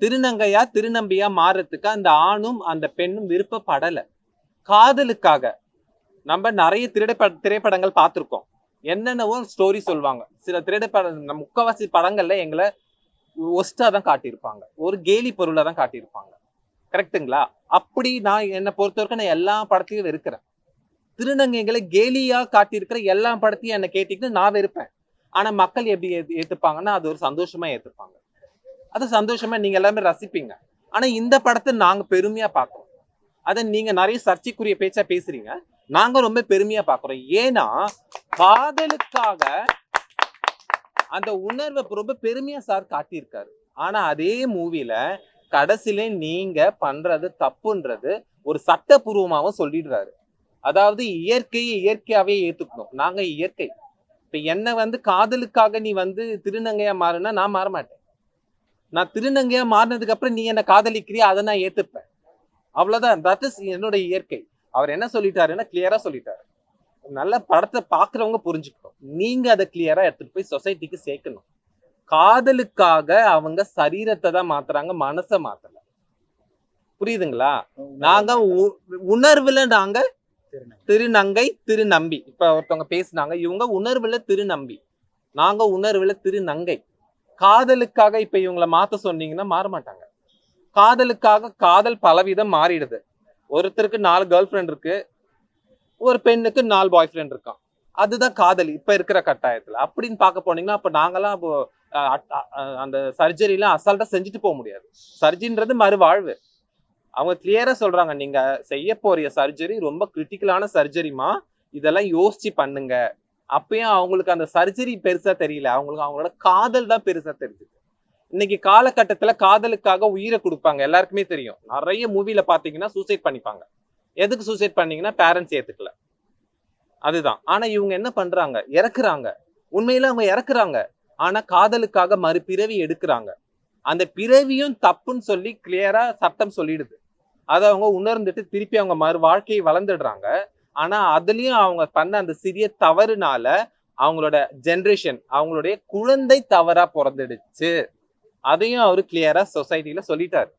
திருநங்கையா திருநம்பியா மாறுறதுக்கு அந்த ஆணும் அந்த பெண்ணும் விருப்பப்படல. காதலுக்காக நம்ம நிறைய திரைப்படங்கள் பார்த்திருக்கோம். என்னென்னவோ ஸ்டோரி சொல்லுவாங்க. சில முக்கவாசி படங்கள்ல எங்களை ஒஸ்டா தான் காட்டியிருப்பாங்க, ஒரு கேலி பொருளை தான் காட்டியிருப்பாங்க. கரெக்டுங்களா? அப்படி நான் என்னை பொறுத்த வரைக்கும் நான் எல்லா படத்தையும் வெறுக்கிறேன். திருநங்கைகளை கேலியா காட்டியிருக்கிற எல்லா படத்தையும் என்ன கேட்டீங்கன்னா நான் வெறுப்பேன். ஆனா மக்கள் எப்படி ஏத்துப்பாங்கன்னா அது ஒரு சந்தோஷமா ஏத்துப்பாங்க. அது சந்தோஷமா நீங்க எல்லாமே ரசிப்பீங்க. ஆனா இந்த படத்தை நாங்க பெருமையா பார்க்கிறோம். அதை நீங்க நிறைய சர்ச்சைக்குரிய பேச்சா பேசுறீங்க, நாங்க ரொம்ப பெருமையா பார்க்கிறோம். ஏன்னா காதலுக்காக அந்த உணர்வை ரொம்ப பெருமையா சார் காட்டியிருக்காரு. ஆனா அதே மூவில கடைசியில நீங்க பண்றது தப்புன்றது ஒரு சட்டபூர்வமாவும் சொல்லிடுறாரு. அதாவது இயற்கையை இயற்கையாவே ஏத்துக்கணும். நாங்க இயற்கை. இப்ப என்ன காதலுக்காக நீ திருநங்கையா மாறுனா நான் மாற மாட்டேன். நான் திருநங்கையா மாறினதுக்கு அப்புறம் நீ என்ன காதலிக்கிறியா, அதை நான் ஏத்துப்பேன். அவ்வளவுதான். தட் இஸ் என்னோட இயற்கை. அவர் என்ன சொல்லிட்டாருன்னா கிளியரா சொல்லிட்டாரு. நல்ல படத்தை பாக்குறவங்க புரிஞ்சுக்கணும். நீங்க அதை கிளியரா எடுத்துட்டு போய் சொசைட்டிக்கு சேர்க்கணும். காதலுக்காக அவங்க சரீரத்தை தான் மாத்துறாங்க, மனசை மாத்தல. புரியுதுங்களா? நாங்க உணர்வுல நாங்க திருநங்கை திருநம்பி. இப்ப ஒருத்தவங்க பேசினாங்க, இவங்க உணர்வுல திருநம்பி, நாங்க உணர்வுல திருநங்கை. காதலுக்காக இப்ப இவங்களை மாத்த சொன்னீங்கன்னா மாற மாட்டாங்க. காதலுக்காக காதல் பலவிதம் மாறிடுது. ஒருத்தருக்கு 4 கேர்ள் ஃப்ரெண்ட் இருக்கு, ஒரு பெண்ணுக்கு 4 பாய் ஃப்ரெண்ட் இருக்கான். அதுதான் காதல் இப்ப இருக்கிற கட்டாயத்துல. அப்படின்னு பார்க்க போனீங்கன்னா அப்ப நாங்கெல்லாம் அந்த சர்ஜரிலாம் அசால்ட்டா செஞ்சுட்டு போக முடியாது. சர்ஜரின்றது மறுவாழ்வு. அவங்க கிளியரா சொல்றாங்க, நீங்க செய்ய போறிய சர்ஜரி ரொம்ப கிரிட்டிக்கலான சர்ஜரிமா, இதெல்லாம் யோசிச்சு பண்ணுங்க. அப்பயும் அவங்களுக்கு அந்த சர்ஜரி பெருசா தெரியல, அவங்களோட காதல் தான் பெருசா தெரியுது. இன்னைக்கு காலகட்டத்துல காதலுக்காக உயிரை கொடுப்பாங்க. எல்லாருக்குமே தெரியும். நிறைய மூவில பாத்தீங்கன்னா சூசைட் பண்ணிப்பாங்க. எதுக்கு சூசைட் பண்ணீங்கன்னா பேரண்ட்ஸ் ஏத்துக்கல, அதுதான். ஆனா இவங்க என்ன பண்றாங்க, இறக்குறாங்க. உண்மையில அவங்க இறக்குறாங்க, ஆனா காதலுக்காக மறுபிறவி எடுக்கிறாங்க. அந்த பிறவியும் தப்புன்னு சொல்லி கிளியரா சட்டம் சொல்லிடுது. அதை அவங்க உணர்ந்துட்டு திருப்பி அவங்க மறு வாழ்க்கையை வளர்ந்துடுறாங்க. ஆனா அதுலயும் அவங்க பண்ண அந்த சிறிய தவறுனால அவங்களோட ஜென்ரேஷன், அவங்களுடைய குழந்தை தவறா பிறந்துடுச்சு. அதையும் அவரு கிளியரா சொசைட்டில சொல்லிட்டாரு.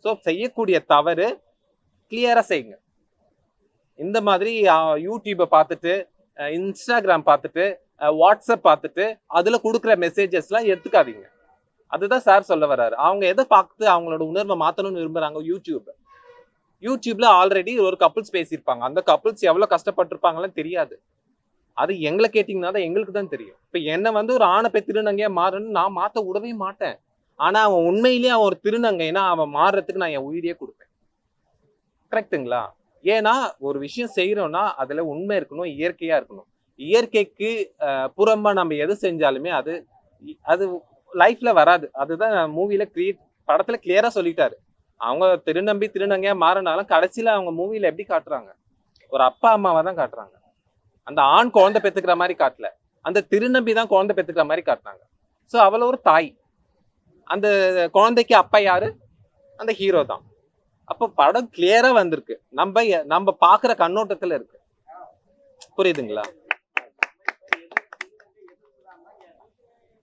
ஸோ செய்யக்கூடிய தவறு கிளியரா செய்யுங்க. இந்த மாதிரி யூடியூப்பை பார்த்துட்டு, இன்ஸ்டாகிராம் பார்த்துட்டு, வாட்ஸ்அப் பார்த்துட்டு அதுல கொடுக்குற மெசேஜஸ்லாம் எடுத்துக்காதீங்க. அதுதான் சார் சொல்ல வர்றாரு. அவங்க எதை பார்த்து அவங்களோட உணர்வை மாத்தணும்னு விரும்புறாங்க? யூடியூப்ல ஆல்ரெடி ஒரு கப்புள்ஸ் பேசியிருப்பாங்க. அந்த கப்புள்ஸ் எவ்வளவு கஷ்டப்பட்டிருப்பாங்கன்னு தெரியாது. அது எங்களை கேட்டீங்கன்னா தான் எங்களுக்கு தான் தெரியும். இப்ப என்ன வந்து ஒரு ஆணை போய் திருநங்கையா மாறணும்னு நான் மாத்த விடவே மாட்டேன். ஆனா அவன் உண்மையிலேயே அவன் ஒரு திருநங்கைன்னா அவன் மாறுறதுக்கு நான் என் உயிரியே கொடுப்பேன். கரெக்டுங்களா? ஏன்னா ஒரு விஷயம் செய்யறோம்னா அதுல உண்மை இருக்கணும், இயற்கையா இருக்கணும். இயற்கைக்கு புறம்பா நம்ம எது செஞ்சாலுமே அது அது லைஃப்ல வராது. அதுதான் மூவில படத்துல கிளியரா சொல்லிட்டாரு. அவங்க திருநங்கையா மாறினாலும் கடைசியில அவங்க மூவில எப்படி காட்டுறாங்க? ஒரு அப்பா அம்மாவை தான் காட்டுறாங்க. அந்த ஆண் குழந்தை பெத்துக்கிற மாதிரி காட்டல, அந்த திருநம்பி தான் குழந்தை பெத்துக்கிற மாதிரி காட்டினாங்க. ஸோ அவள ஒரு தாய், அந்த குழந்தைக்கு அப்பா யாரு? அந்த ஹீரோ தான். அப்போ படம் கிளியரா வந்திருக்கு. நம்ம பாக்குற கண்ணோட்டத்துல இருக்கு. புரியுதுங்களா?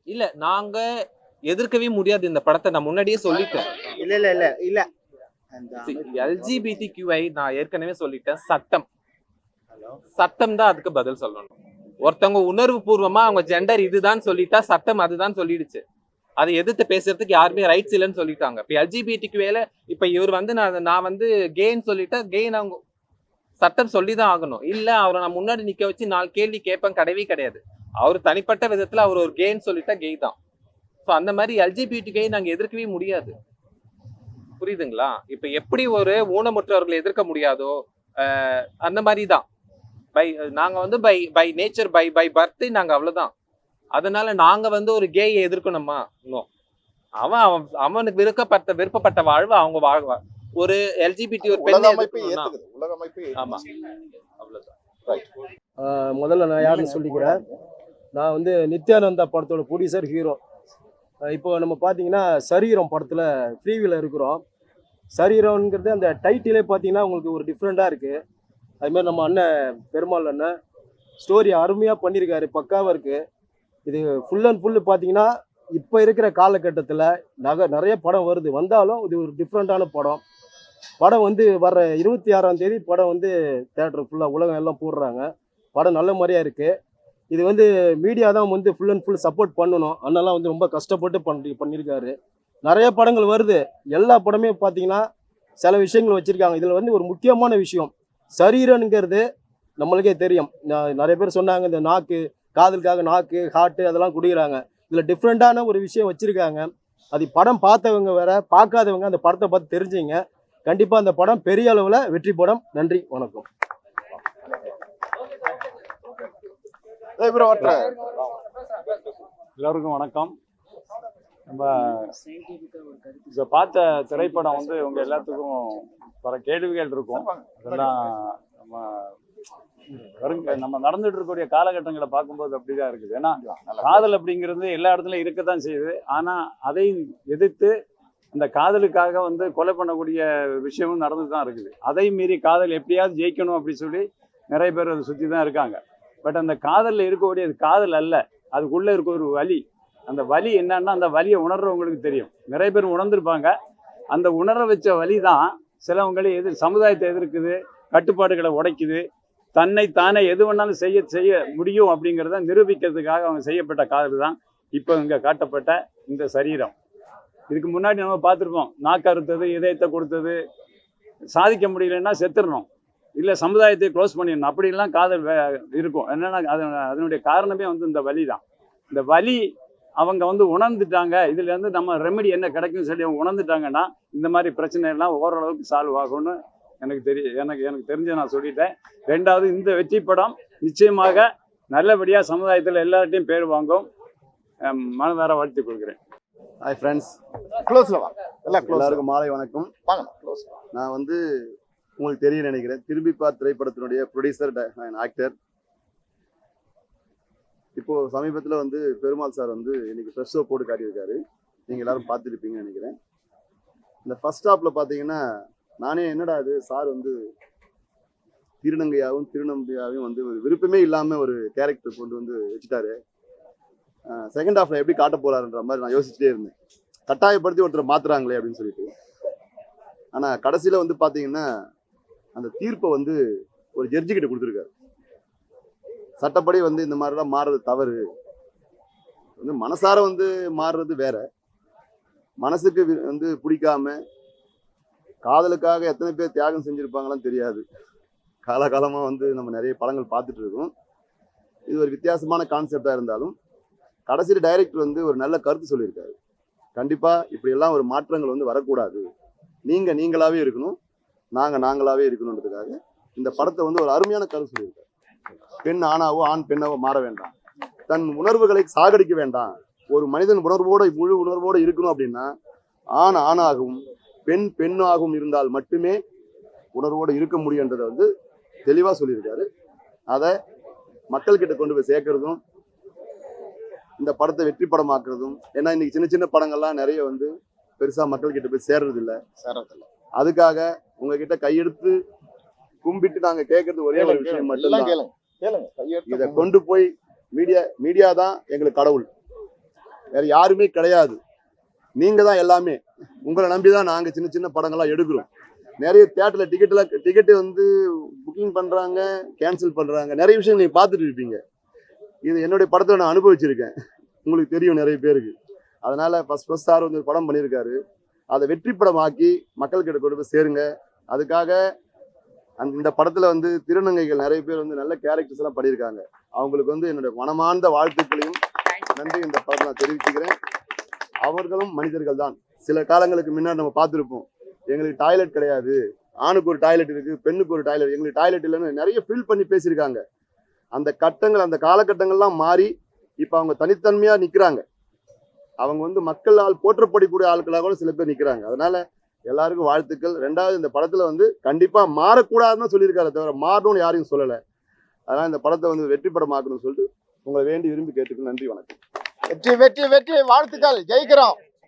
இல்ல நாங்க எதிர்க்கவே முடியாது இந்த படத்தை. நான் முன்னாடியே சொல்லிட்டேன். இல்ல LGBTQI நான் ஏற்கனவே சொல்லிட்டேன். சட்டம் தான் அதுக்கு பதில் சொல்லணும். ஒருத்தவங்க உணர்வு பூர்வமா அவங்க ஜெண்டர் இதுதான் சொல்லிட்டா சட்டம் அதுதான் சொல்லிடுச்சு. அதை எதிர்த்து பேசுறதுக்கு யாருமே ரைட்ஸ் இல்லைன்னு சொல்லிட்டாங்க. இப்ப LGBTQல இப்ப இவர் வந்து நான் வந்து கேன்னு சொல்லிட்டா கெயின் அவங்க சட்டம் சொல்லிதான் ஆகணும். இல்ல அவரை நான் முன்னாடி நிக்க வச்சு 4 கேள்வி கேட்பேன் கிடையவே கிடையாது. அவர் தனிப்பட்ட விதத்துல அவர் ஒரு கேன்னு சொல்லிட்டா கெய் தான். ஸோ அந்த மாதிரி LGBTQI நாங்க எதிர்க்கவே முடியாது. புரியுதுங்களா? இப்ப எப்படி ஒரு ஊனமுற்றவர்களை எதிர்க்க முடியாதோ அந்த மாதிரி தான் நாங்க வந்து பை நேச்சர் பை பர்த் நாங்க அவ்வளவுதான். அதனால நாங்க வந்து ஒரு கேயை எதிர்க்கணுமா? அவனுக்கு விருப்பப்பட்ட வாழ்வு அவங்க வாழ்வா. ஒரு LGBT ஒரு பெண்ணை ஆமா அவ்வளவுதான். முதல்ல நான் யாருன்னு சொல்லிக்கிறேன். நான் வந்து நித்யானந்தா படத்தோட ப்ரொடியூசர், ஹீரோ. இப்போ நம்ம பார்த்தீங்கன்னா சரீரம் படத்தில் ஃப்ரீவில் இருக்கிறோம். சரீரம்ங்கிறது அந்த டைட்டிலே பார்த்தீங்கன்னா உங்களுக்கு ஒரு டிஃப்ரெண்ட்டாக இருக்குது. அதுமாதிரி நம்ம அண்ணன் பெருமாள் அண்ணன் ஸ்டோரி அருமையாக பண்ணியிருக்காரு, பக்காவாக இருக்குது. இது ஃபுல் அண்ட் ஃபுல்லு பார்த்தீங்கன்னா இப்போ இருக்கிற காலகட்டத்தில் நிறைய படம் வந்தாலும் இது ஒரு டிஃப்ரெண்ட்டான படம் வந்து வர 26ஆம் தேதி படம் வந்து தேட்டர் ஃபுல்லாக உலகம் எல்லாம் போடுறாங்க. படம் நல்ல மாதிரியாக இருக்குது. இது வந்து மீடியா தான் வந்து ஃபுல் அண்ட் ஃபுல் சப்போர்ட் பண்ணணும். அண்ணெல்லாம் வந்து ரொம்ப கஷ்டப்பட்டு பண்ணியிருக்காரு. நிறைய படங்கள் வருது. எல்லா படமே பார்த்தீங்கன்னா சில விஷயங்கள் வச்சுருக்காங்க. இதில் வந்து ஒரு முக்கியமான விஷயம் சரீரனுங்கிறது நம்மளுக்கே தெரியும். நிறைய பேர் சொன்னாங்க இந்த நாக்கு, காதலுக்காக நாக்கு, ஹார்ட்டு அதெல்லாம் குடிக்கிறாங்க. இதில் டிஃப்ரெண்ட்டான ஒரு விஷயம் வச்சுருக்காங்க. அது படம் பார்த்தவங்க வேற, பார்க்காதவங்க அந்த படத்தை பார்த்து தெரிஞ்சுங்க. கண்டிப்பாக அந்த படம் பெரிய அளவில் வெற்றி படம். நன்றி, வணக்கம். எல்லோருக்கும் வணக்கம். நம்ம இப்போ பார்த்த திரைப்படம் வந்து உங்க எல்லாத்துக்கும் பல கேள்விகள் இருக்கும். அதெல்லாம் நம்ம நடந்துட்டு இருக்கக்கூடிய காலகட்டங்களை பார்க்கும்போது அப்படிதான் இருக்குது. ஏன்னா காதல் அப்படிங்கிறது எல்லா இடத்துலையும் இருக்கத்தான் செய்யுது. ஆனா அதை எதிர்த்து அந்த காதலுக்காக வந்து கொலை பண்ணக்கூடிய விஷயமும் நடந்துட்டு தான் இருக்குது. அதை மீறி காதல் எப்படியாவது ஜெயிக்கணும் அப்படின்னு சொல்லி நிறைய பேர் அதை சுற்றி தான் இருக்காங்க. பட் அந்த காதலில் இருக்கக்கூடியது காதல் அல்ல, அதுக்குள்ளே இருக்க ஒரு வலி. அந்த வலி என்னன்னா அந்த வலியை உணர்றவங்களுக்கு தெரியும். நிறைய பேர் உணர்ந்திருப்பாங்க. அந்த உணர வச்ச வலி தான் சிலவங்களை சமுதாயத்தை எதிர்க்குது, கட்டுப்பாடுகளை உடைக்குது, தன்னை தானே எது வேணாலும் செய்ய முடியும் அப்படிங்கிறத நிரூபிக்கிறதுக்காக அவங்க செய்யப்பட்ட காதல் தான் இப்போ இங்கே காட்டப்பட்ட இந்த சரீரம். இதுக்கு முன்னாடி நம்ம பார்த்துருப்போம், நாக்கு அறுத்தது, இதயத்தை கொடுத்தது, சாதிக்க முடியலன்னா செத்துடணும், இல்லை சமுதாயத்தை க்ளோஸ் பண்ணிடணும், அப்படிலாம் காதல் இருக்கும். என்னன்னா அதனுடைய காரணமே வந்து இந்த வலி தான். இந்த வலி அவங்க வந்து உணர்ந்துட்டாங்க. இதுல இருந்து நம்ம ரெமெடி என்ன கிடைக்கும் சொல்லி அவங்க உணர்ந்துட்டாங்கன்னா இந்த மாதிரி பிரச்சனை எல்லாம் ஓரளவுக்கு சால்வ் ஆகும்னு எனக்கு தெரிஞ்ச நான் சொல்லிட்டேன். ரெண்டாவது, இந்த வெற்றி படம் நிச்சயமாக நல்லபடியா சமுதாயத்தில் எல்லார்ட்டையும் பேர் வாங்கும். மனதார வாழ்த்து கொள்கிறேன். ஹாய் ஃப்ரெண்ட்ஸ், எல்லாருக்கும் மாலை வணக்கம். நான் வந்து உங்களுக்கு தெரியும் நினைக்கிறேன், திரும்பி பார் திரைப்படத்தினுடைய ப்ரொடியூசர் அண்ட் ஆக்டர். இப்போ சமீபத்தில் வந்து பெருமாள் சார் வந்து இன்னைக்கு ப்ரெஸ் ஷோ போட்டு காட்டியிருக்காரு. நீங்கள் எல்லாரும் பார்த்துருப்பீங்கன்னு நினைக்கிறேன். இந்த ஃபர்ஸ்ட் ஹாஃபில் பார்த்தீங்கன்னா நானே என்னடா இது சார் வந்து திருநங்கையாகவும் திருநம்பியாகவும் வந்து ஒரு விருப்பமே இல்லாமல் ஒரு கேரக்டர் கொண்டு வந்து வச்சுட்டாரு. செகண்ட் ஹாஃபில் எப்படி காட்ட போகிறாருன்ற மாதிரி நான் யோசிச்சுட்டே இருந்தேன். கட்டாயப்படுத்தி ஒருத்தரை மாற்றுறாங்களே அப்படின்னு சொல்லிட்டு. ஆனால் கடைசியில் வந்து பார்த்தீங்கன்னா அந்த தீர்ப்பை வந்து ஒரு ஜட்ஜிக்கிட்ட கொடுத்துருக்காரு. சட்டப்படி வந்து இந்த மாதிரிலாம் மாறுறது தவறு, வந்து மனசார வந்து மாறுறது வேற, மனசுக்கு வந்து பிடிக்காம காதலுக்காக எத்தனை பேர் தியாகம் செஞ்சிருப்பாங்களான்னு தெரியாது. காலகாலமா வந்து நம்ம நிறைய படங்கள் பார்த்துட்டு இருக்கோம். இது ஒரு வித்தியாசமான கான்செப்டா இருந்தாலும் கடைசியில் டைரக்டர் வந்து ஒரு நல்ல கருத்து சொல்லியிருக்காரு. கண்டிப்பா இப்படியெல்லாம் ஒரு மாற்றங்கள் வந்து வரக்கூடாது, நீங்களாவே இருக்கணும், நாங்களாவே இருக்கணுன்றதுக்காக இந்த படத்தை வந்து ஒரு அருமையான கருத்து சொல்லியிருக்காரு. பெண் ஆணாவோ ஆண் பெண்ணாவோ மாற வேண்டாம், தன் உணர்வுகளை சாகடிக்க வேண்டாம். ஒரு மனிதன் உணர்வோட முழு உணர்வோடு இருக்கணும் அப்படின்னா ஆண் ஆணாகவும் பெண் பெண்ணாகவும் இருந்தால் மட்டுமே உணர்வோடு இருக்க முடியுன்றதை வந்து தெளிவாக சொல்லியிருக்காரு. அதை மக்கள்கிட்ட கொண்டு போய் சேர்க்கறதும் இந்த படத்தை வெற்றி படமாக்குறதும். ஏன்னா இன்னைக்கு சின்ன சின்ன படங்கள்லாம் நிறைய வந்து பெருசா மக்கள்கிட்ட போய் சேர்றது இல்லை. அதுக்காக உங்ககிட்ட கையெடுத்து கும்பிட்டு நாங்க கேட்கறது ஒரே ஒரு விஷயம் மட்டும்தான், இதை கொண்டு போய் மீடியா தான் எங்களுக்கு கடவுள், வேற யாருமே கிடையாது. நீங்க தான் எல்லாமே. உங்களை நம்பிதான் நாங்க சின்ன சின்ன படங்கள்லாம் எடுக்கிறோம். நிறைய தியேட்டர்ல டிக்கெட் வந்து புக்கிங் பண்றாங்க, கேன்சல் பண்றாங்க, நிறைய விஷயம் நீங்க பார்த்துட்டு இருப்பீங்க. இது என்னுடைய படத்தை நான் அனுபவிச்சிருக்கேன், உங்களுக்கு தெரியும் நிறைய பேருக்கு. அதனால ஃபர்ஸ்ட் சார் வந்து படம் பண்ணியிருக்காரு, அதை வெற்றி படமாக்கி மக்கள்கிட்ட கொண்டு போய் சேருங்க. அதுக்காக இந்த படத்துல வந்து திருநங்கைகள் நிறைய பேர் வந்து நல்ல கேரக்டர்ஸ் எல்லாம் பண்ணியிருக்காங்க. அவங்களுக்கு வந்து என்னுடைய மனமார்ந்த வாழ்த்துக்களையும் நன்றி இந்த படத்தை நான் தெரிவிச்சுக்கிறேன். அவர்களும் மனிதர்கள் தான். சில காலங்களுக்கு முன்னாடி நம்ம பார்த்துருப்போம், எங்களுக்கு டாய்லெட் கிடையாது, ஆணுக்கு ஒரு டாய்லெட் இருக்கு, பெண்ணுக்கு ஒரு டாய்லெட், எங்களுக்கு டாய்லெட் இல்லைன்னு நிறைய ஃபீல் பண்ணி பேசியிருக்காங்க. அந்த கட்டங்கள் அந்த காலகட்டங்கள்லாம் மாறி இப்போ அவங்க தனித்தன்மையா நிற்கிறாங்க. அவங்க வந்து மக்களால் போற்றப்படக்கூடிய ஆட்களாக கூட சில பேர் நிற்கிறாங்க. அதனால எல்லாருக்கும் வாழ்த்துக்கள். ரெண்டாவது, இந்த படத்துல வந்து கண்டிப்பா மாறக்கூடாதுன்னு சொல்லியிருக்காரு, தவிர மாறணும்னு யாரையும் சொல்லலை. அதனால இந்த படத்தை வந்து வெற்றி படமாக்கணும்னு சொல்லிட்டு உங்களை வேண்டி விரும்பி கேட்டுக்கு நன்றி, வணக்கம். வெற்றி வெற்றி வெற்றி, வாழ்த்துக்கள், ஜெயிக்கிறோம்.